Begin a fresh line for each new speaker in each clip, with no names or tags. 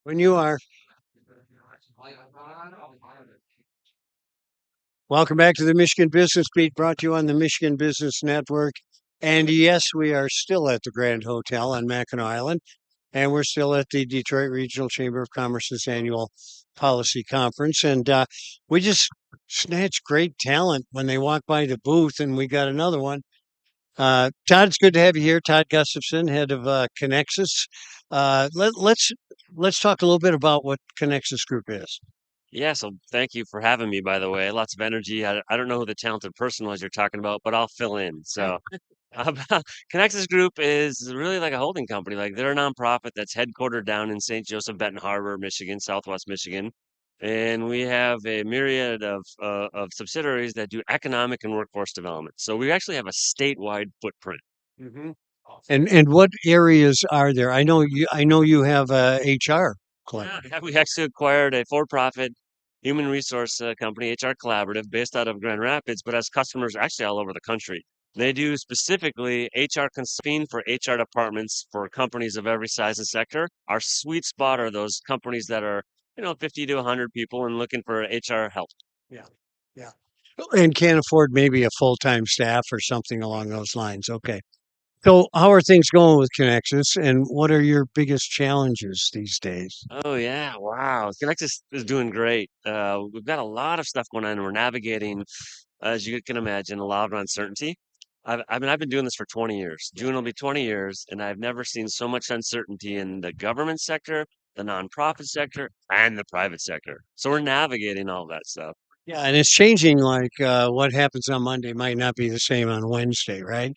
When you are. Welcome back to the Michigan Business Beat, brought to you on the Michigan Business Network. And yes, we are still at the Grand Hotel on Mackinac Island, and we're still at the Detroit Regional Chamber of Commerce's annual policy conference. And we just snatched great talent when they walked by the booth, and we got another one. Todd, it's good to have you here. Todd Gustafson, head of Connexus. Let's talk a little bit about what Connexus Group is.
Yeah, so thank you for having me, by the way. Lots of energy. I don't know who the talented person was you're talking about, but I'll fill in. So, uh, Connexus Group is really like a holding company. Like they're a nonprofit that's headquartered down in St. Joseph, Benton Harbor, Michigan, Southwest Michigan. And we have a myriad of subsidiaries that do economic and workforce development. So we actually have a statewide footprint.
Mhm. And what areas are there? I know you have a HR
Yeah,
collective.
yeah, we actually acquired a for-profit human resource company, HR Collaborative, based out of Grand Rapids, but has customers actually all over the country. They do specifically HR consulting for HR departments for companies of every size and sector. Our sweet spot are those companies that are, 50 to 100 people and looking for HR help.
Yeah. Yeah. And can't afford maybe a full-time staff or something along those lines. Okay. So how are things going with Connexus and what are your biggest challenges these days?
Oh yeah, wow. Connectus is doing great. We've got a lot of stuff going on. We're navigating, as you can imagine, a lot of uncertainty. I've been doing this for 20 years. June will be 20 years, and I've never seen so much uncertainty in the government sector, the nonprofit sector, and the private sector. So we're navigating all that stuff.
Yeah, and it's changing like what happens on Monday might not be the same on Wednesday, right?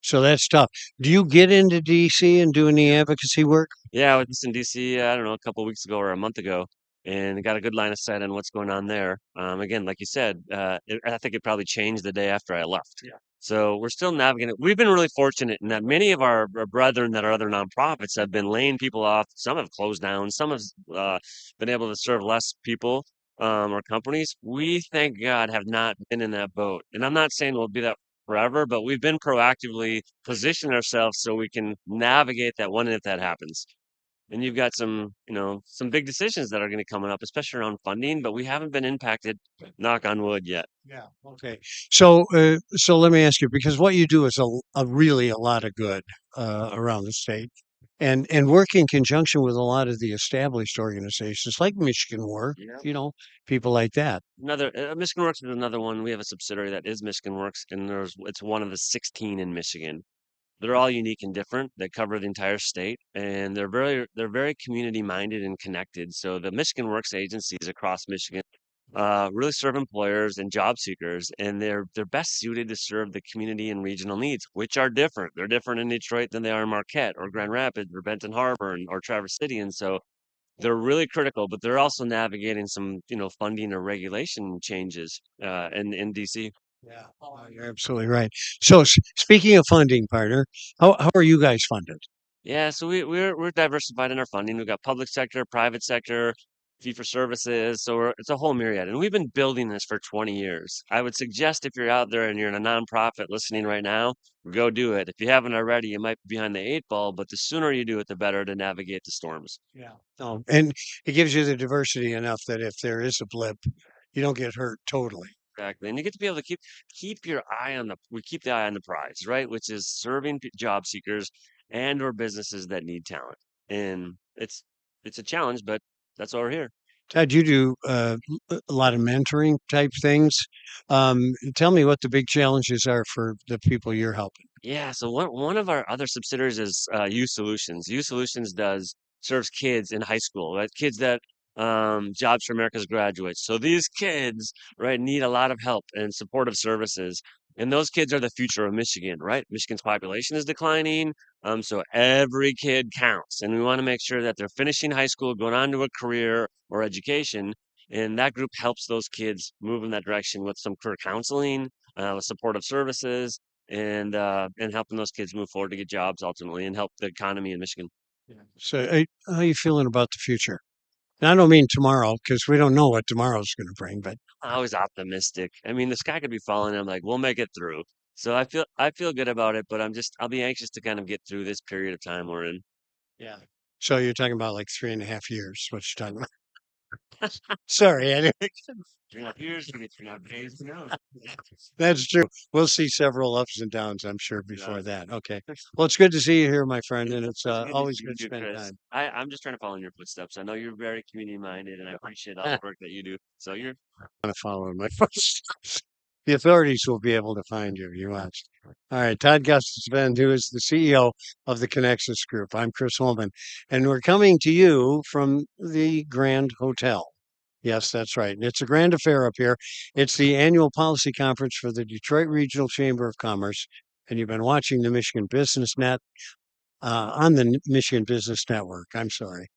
So that's tough. Do you get into DC and do any advocacy work?
Yeah, I was just in DC, I don't know, a couple weeks ago or a month ago, and got a good line of sight on what's going on there. Again, like you said, I think it probably changed the day after I left.
Yeah.
So we're still navigating. We've been really fortunate in that many of our brethren that are other nonprofits have been laying people off. Some have closed down. Some have been able to serve less people or companies. We, thank God, have not been in that boat. And I'm not saying we'll be that forever, but we've been proactively positioning ourselves so we can navigate that one if that happens. And you've got some big decisions that are going to coming up, especially around funding, but we haven't been impacted, knock on wood, yet.
Yeah. Okay. So let me ask you, because what you do is a really a lot of good around the state, and work in conjunction with a lot of the established organizations like Michigan Work,
Yeah.
people like that.
Another Michigan Works is another one. We have a subsidiary that is Michigan Works, and it's one of the 16 in Michigan. They're all unique and different. They cover the entire state, and they're very community minded and connected. So the Michigan Works agencies across Michigan really serve employers and job seekers, and they're best suited to serve the community and regional needs, which are different. They're different in Detroit than they are in Marquette or Grand Rapids or Benton Harbor or Traverse City, and so they're really critical. But they're also navigating some funding or regulation changes in DC.
Yeah, you're absolutely right. So, speaking of funding, partner, how are you guys funded?
Yeah, so we're diversified in our funding. We've got public sector, private sector, fee for services. So it's a whole myriad. And we've been building this for 20 years. I would suggest if you're out there and you're in a nonprofit listening right now, go do it. If you haven't already, you might be behind the eight ball, but the sooner you do it, the better to navigate the storms.
Yeah. Oh, and it gives you the diversity enough that if there is a blip, you don't get hurt totally.
Exactly. And you get to be able to keep your eye on we keep the eye on the prize, right? Which is serving job seekers and or businesses that need talent. And it's a challenge, but that's why we're here.
Todd, you do a lot of mentoring type things. Tell me what the big challenges are for the people you're helping.
Yeah, so one of our other subsidiaries is Youth Solutions. Youth Solutions does serves kids in high school, right? Kids that Jobs for America's graduates. So these kids, right, need a lot of help and supportive services. And those kids are the future of Michigan, right? Michigan's population is declining. So every kid counts. And we want to make sure that they're finishing high school, going on to a career or education. And that group helps those kids move in that direction with some career counseling, with supportive services and helping those kids move forward to get jobs ultimately and help the economy in Michigan.
Yeah. So, how are you feeling about the future? And I don't mean tomorrow because we don't know what tomorrow's going to bring, but
I was optimistic. I mean, the sky could be falling. I'm like, we'll make it through. So I feel good about it, but I'll be anxious to kind of get through this period of time we're in.
yeah. So you're talking about like 3.5 years, what you're talking about. Sorry, anyway.
3.5 years, maybe 3.5 days, who knows?
That's true. We'll see several ups and downs, I'm sure,
Yeah.
before that. Okay. Well, it's good to see you here, my friend, and it's
Good to
always
see
good to
you,
spend
Chris.
time.
I'm just trying to follow in your footsteps. I know you're very community minded, and I appreciate all the work that you do. So you're
To follow in my footsteps. The authorities will be able to find you. You watch. All right. Todd Gustafson, who is the CEO of the Connexus Group. I'm Chris Holman, and we're coming to you from the Grand Hotel. Yes, that's right. It's a grand affair up here. It's the annual policy conference for the Detroit Regional Chamber of Commerce. And you've been watching the Michigan Business Net on the Michigan Business Network. I'm sorry.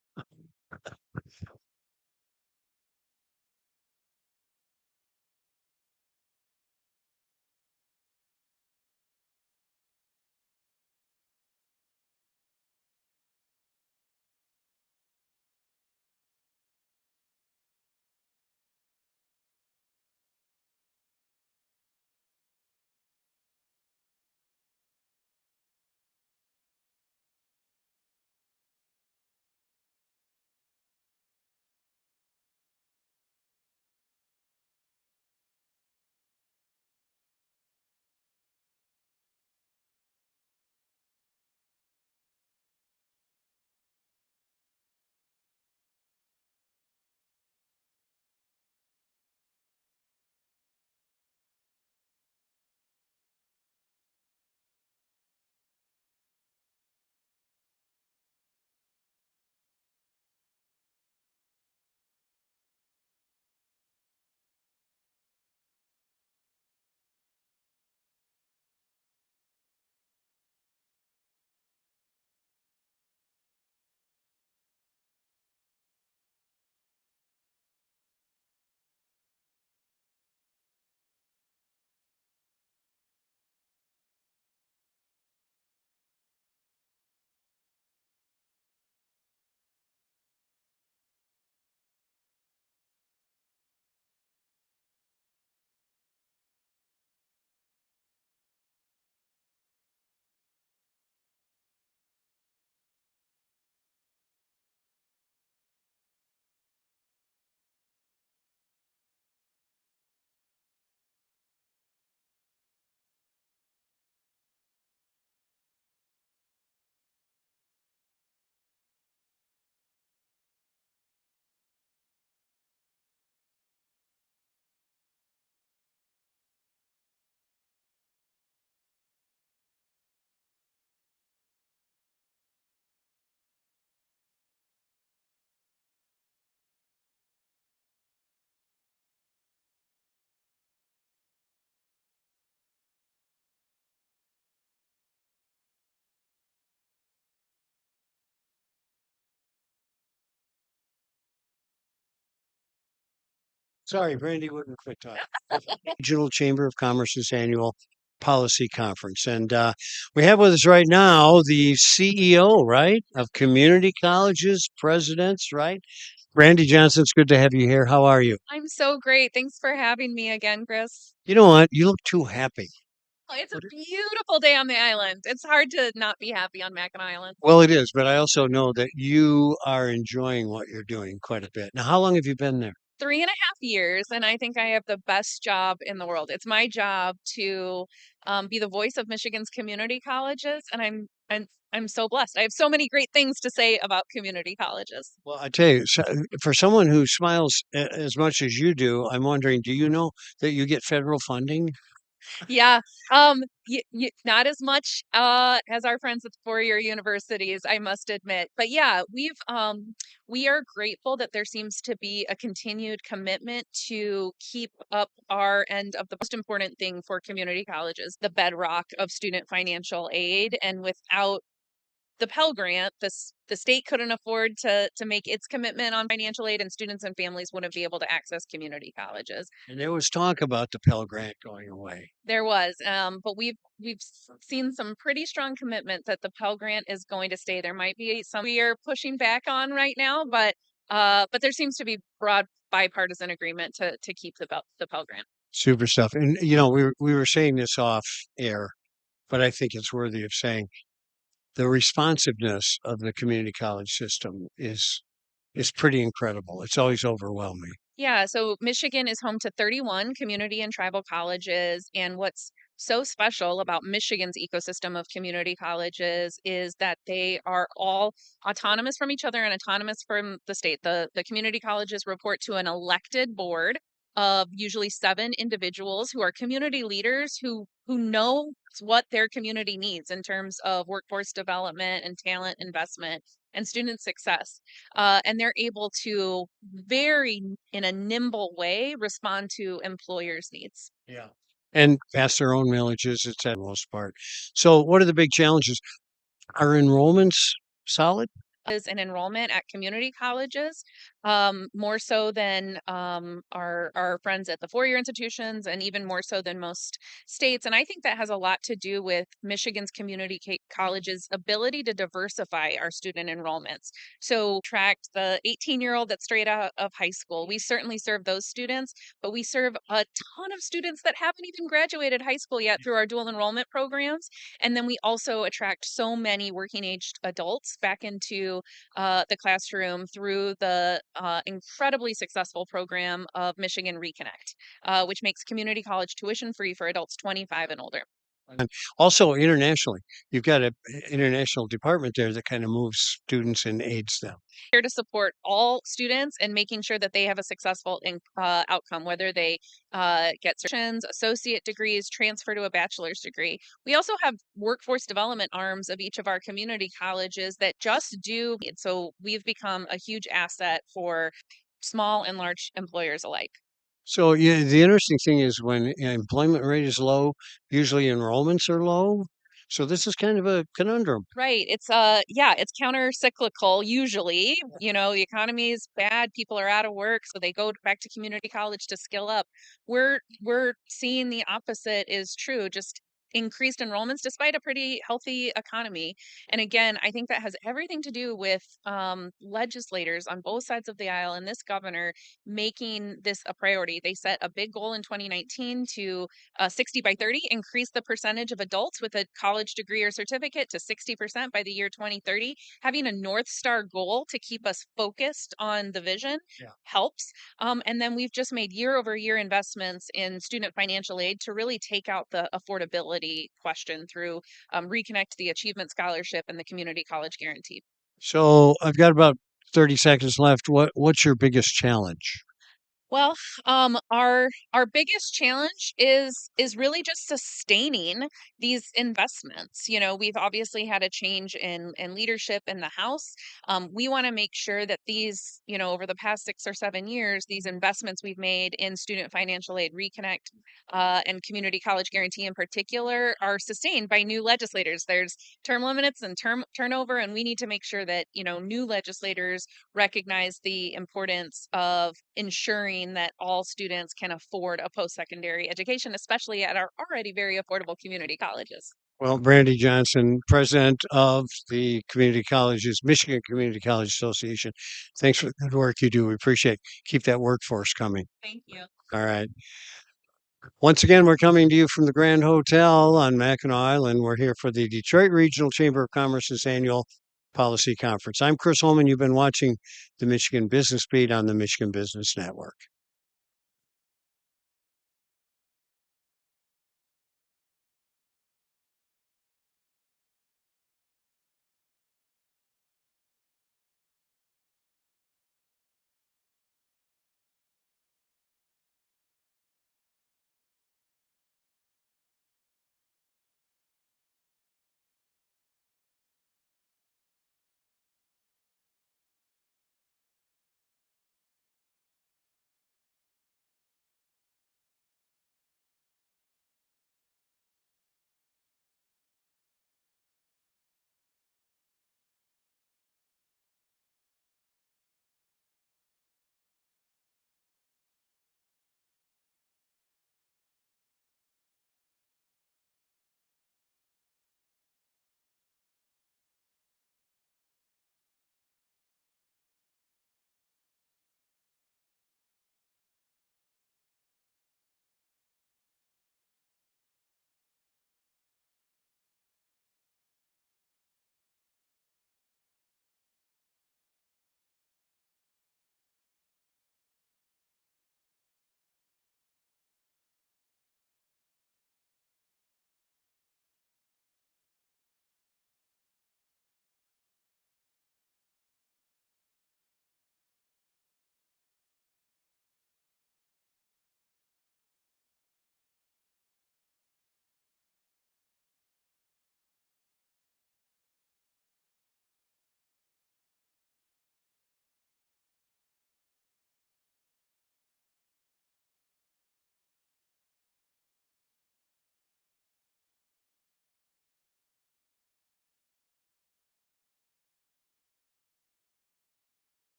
Sorry, Brandy wouldn't quit talking. Regional Chamber of Commerce's annual policy conference. And we have with us right now the CEO, right, of community colleges, presidents, right? Brandy Johnson, it's good to have you here. How are you?
I'm so great. Thanks for having me again, Chris.
You know what? You look too happy.
Oh, it's a beautiful day on the island. It's hard to not be happy on Mackinac Island.
Well, it is, but I also know that you are enjoying what you're doing quite a bit. Now, how long have you been there?
3.5 years, and I think I have the best job in the world. It's my job to be the voice of Michigan's community colleges, and I'm so blessed. I have so many great things to say about community colleges.
Well, I tell you, for someone who smiles as much as you do, I'm wondering, do you know that you get federal funding?
Yeah, not as much as our friends at the four-year universities, I must admit. But yeah, we are grateful that there seems to be a continued commitment to keep up our end of the most important thing for community colleges, the bedrock of student financial aid. And without the Pell Grant, the state couldn't afford to make its commitment on financial aid, and students and families wouldn't be able to access community colleges.
And there was talk about the Pell Grant going away.
There was, but we've seen some pretty strong commitment that the Pell Grant is going to stay. There might be some we are pushing back on right now, but there seems to be broad bipartisan agreement to keep the Pell Grant.
Super stuff. And you know, we were saying this off air, but I think it's worthy of saying. the responsiveness of the community college system is pretty incredible. It's always overwhelming.
Yeah, so Michigan is home to 31 community and tribal colleges. And what's so special about Michigan's ecosystem of community colleges is that they are all autonomous from each other and autonomous from the state. The community colleges report to an elected board of usually 7 individuals who are community leaders who know what their community needs in terms of workforce development and talent investment and student success. And they're able to very in a nimble way respond to employers' needs.
Yeah. And pass their own millages, it's at most part. So what are the big challenges? Are enrollments solid?
Is an enrollment at community colleges, more so than our friends at the four-year institutions, and even more so than most states. And I think that has a lot to do with Michigan's community colleges' ability to diversify our student enrollments. So, tracked the 18-year-old that's straight out of high school. We certainly serve those students, but we serve a ton of students that haven't even graduated high school yet through our dual enrollment programs. And then we also attract so many working aged adults back into the classroom through the incredibly successful program of Michigan Reconnect, which makes community college tuition free for adults 25 and older.
And also internationally, you've got an international department there that kind of moves students and aids them.
Here to support all students and making sure that they have a successful outcome, whether they get certifications, associate degrees, transfer to a bachelor's degree. We also have workforce development arms of each of our community colleges that just do it. So we've become a huge asset for small and large employers alike.
So yeah, the interesting thing is when employment rate is low, usually enrollments are low. So this is kind of a conundrum.
Right. It's yeah, it's counter cyclical usually. You know, the economy is bad, people are out of work, so they go back to community college to skill up. We're seeing the opposite is true, just increased enrollments despite a pretty healthy economy. And again, I think that has everything to do with legislators on both sides of the aisle and this governor making this a priority. They set a big goal in 2019 to 60 by 30, increase the percentage of adults with a college degree or certificate to 60% by the year 2030. Having a North Star goal to keep us focused on the vision helps. And then we've just made year over year investments in student financial aid to really take out the affordability question through Reconnect, the Achievement Scholarship, and the Community College Guarantee.
So I've got about 30 seconds left. What's your biggest challenge?
Well, our biggest challenge is really just sustaining these investments. You know, we've obviously had a change in leadership in the House. We want to make sure that these, you know, over the past 6 or 7 years, these investments we've made in student financial aid, Reconnect, and Community College Guarantee in particular, are sustained by new legislators. There's term limits and term turnover, and we need to make sure that, you know, new legislators recognize the importance of ensuring that all students can afford a post-secondary education, especially at our already very affordable community colleges.
Well, Brandy Johnson, president of the Community Colleges, Michigan Community College Association. Thanks for the good work you do. We appreciate it. Keep that workforce coming.
Thank you.
All right. Once again, we're coming to you from the Grand Hotel on Mackinac Island. We're here for the Detroit Regional Chamber of Commerce's annual policy conference. I'm Chris Holman. You've been watching the Michigan Business Beat on the Michigan Business Network.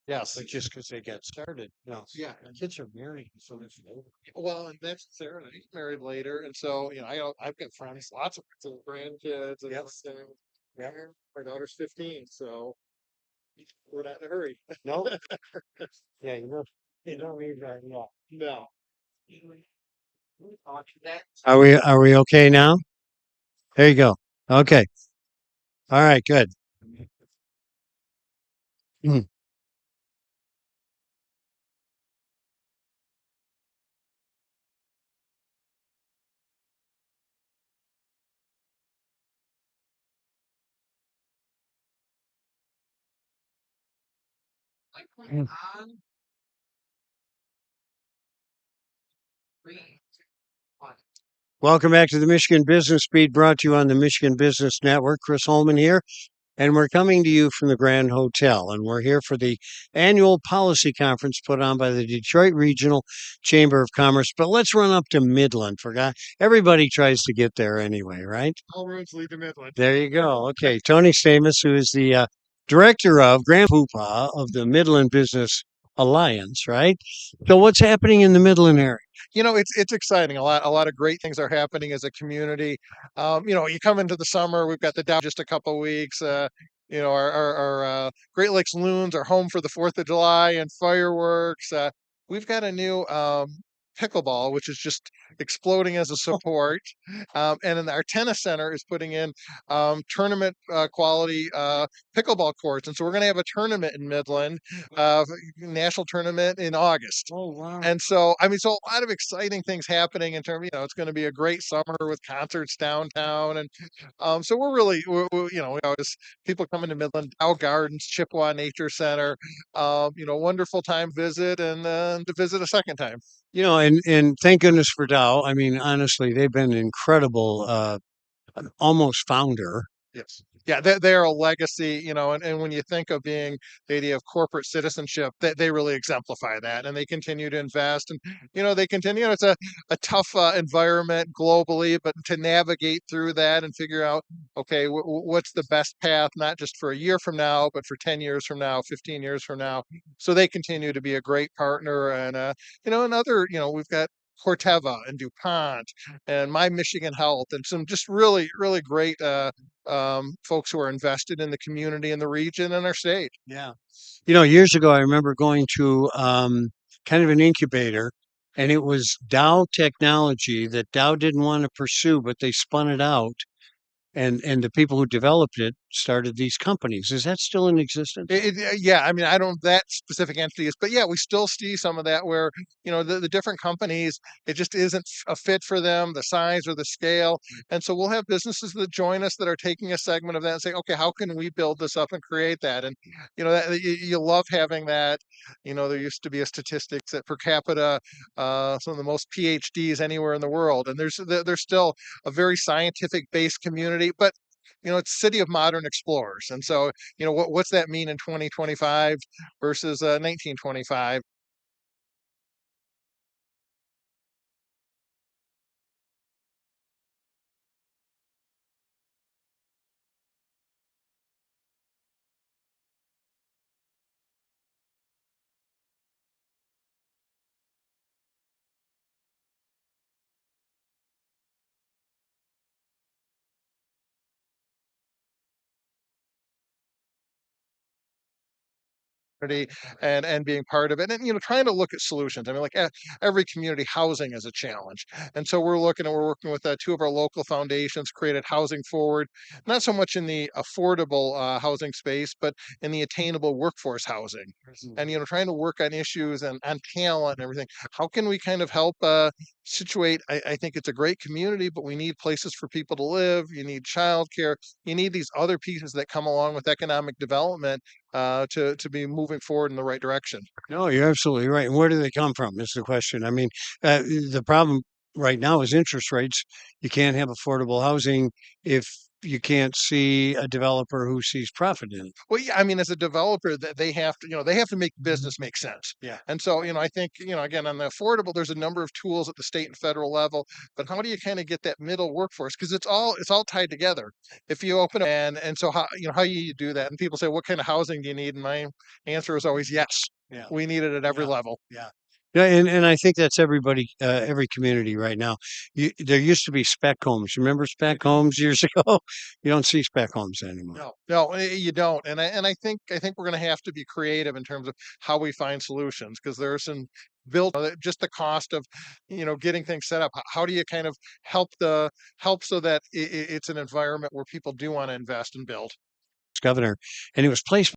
Yes.
but just because they got started. No,
Yeah.
kids are married, so it's over.
Well, and that's Sarah and I married later, and so I've got friends, lots of friends with grandkids, and
Yep.
everything. Yeah, my daughter's 15, so we're not in a hurry.
No, yeah, you don't need that. Yeah.
No.
Are we okay now? There you go. Okay. All right. Good. Mm. Mm. Welcome back to the Michigan Business Beat, brought to you on the Michigan Business Network. Chris Holman here. And we're coming to you from the Grand Hotel, and we're here for the annual policy conference put on by the Detroit Regional Chamber of Commerce. But let's run up to Midland. Forgot everybody tries to get there anyway, right?
All roads lead to Midland.
There you go. Okay, Tony Stamus, who is the director of Grand Poobah of the Midland Business Alliance, right? So, what's happening in the Midland area?
It's exciting. A lot of great things are happening as a community. You come into the summer, we've got the Dow just a couple weeks. Our Great Lakes Loons are home for the 4th of July and fireworks. We've got a new pickleball, which is just exploding as a support. And then our tennis center is putting in tournament quality pickleball courts. And so we're going to have a tournament in Midland, national tournament in August.
Oh, wow.
And so, I mean, so a lot of exciting things happening in terms, it's going to be a great summer with concerts downtown. And so we're really, we always, people coming to Midland, Dow Gardens, Chippewa Nature Center, wonderful time visit and to visit a second time.
And thank goodness for Dow. I mean, honestly, they've been incredible, almost founder.
Yes. Yeah, they're a legacy, and when you think of being the idea of corporate citizenship, they really exemplify that. And they continue to invest and, they continue. It's a tough environment globally, but to navigate through that and figure out, okay, what's the best path, not just for a year from now, but for 10 years from now, 15 years from now. So they continue to be a great partner. And, we've got Corteva and DuPont and My Michigan Health and some just really, really great folks who are invested in the community and the region and our state.
Yeah. Years ago, I remember going to kind of an incubator, and it was Dow technology that Dow didn't want to pursue, but they spun it out. And the people who developed it started these companies. Is that still in existence?
Yeah, I mean, I don't that specific entity is, but yeah, we still see some of that where the different companies, it just isn't a fit for them, the size or the scale, and so we'll have businesses that join us that are taking a segment of that and saying, okay, how can we build this up and create that? And that you love having that. There used to be a statistics that per capita, some of the most PhDs anywhere in the world, and there's still a very scientific based community, but it's city of modern explorers. And so, what's that mean in 2025 versus 1925? And being part of it and trying to look at solutions. I mean, like every community, housing is a challenge, and so we're working with two of our local foundations, created Housing Forward, not so much in the affordable housing space, but in the attainable workforce housing, and trying to work on issues and on talent and everything. How can we kind of help situate? I think it's a great community, but we need places for people to live. You need childcare. You need these other pieces that come along with economic development to be moving forward in the right direction.
No, you're absolutely right. And where do they come from is the question. I mean, the problem right now is interest rates. You can't have affordable housing if you can't see a developer who sees profit in it.
Well, yeah, I mean, as a developer, that they have to, they have to make business make sense.
Yeah.
And so, I think, again, on the affordable, there's a number of tools at the state and federal level, but how do you kind of get that middle workforce? Because it's all tied together. If you open and so how you do that? And people say, what kind of housing do you need? And my answer is always yes.
Yeah.
We need it at every
Yeah.
level.
Yeah. Yeah, and I think that's everybody, every community right now. There used to be spec homes. Remember spec homes years ago? You don't see spec homes anymore.
No, you don't. And I think we're going to have to be creative in terms of how we find solutions because there are some built just the cost of getting things set up. How do you kind of help so that it's an environment where people do want to invest and build?
Governor, and it was placed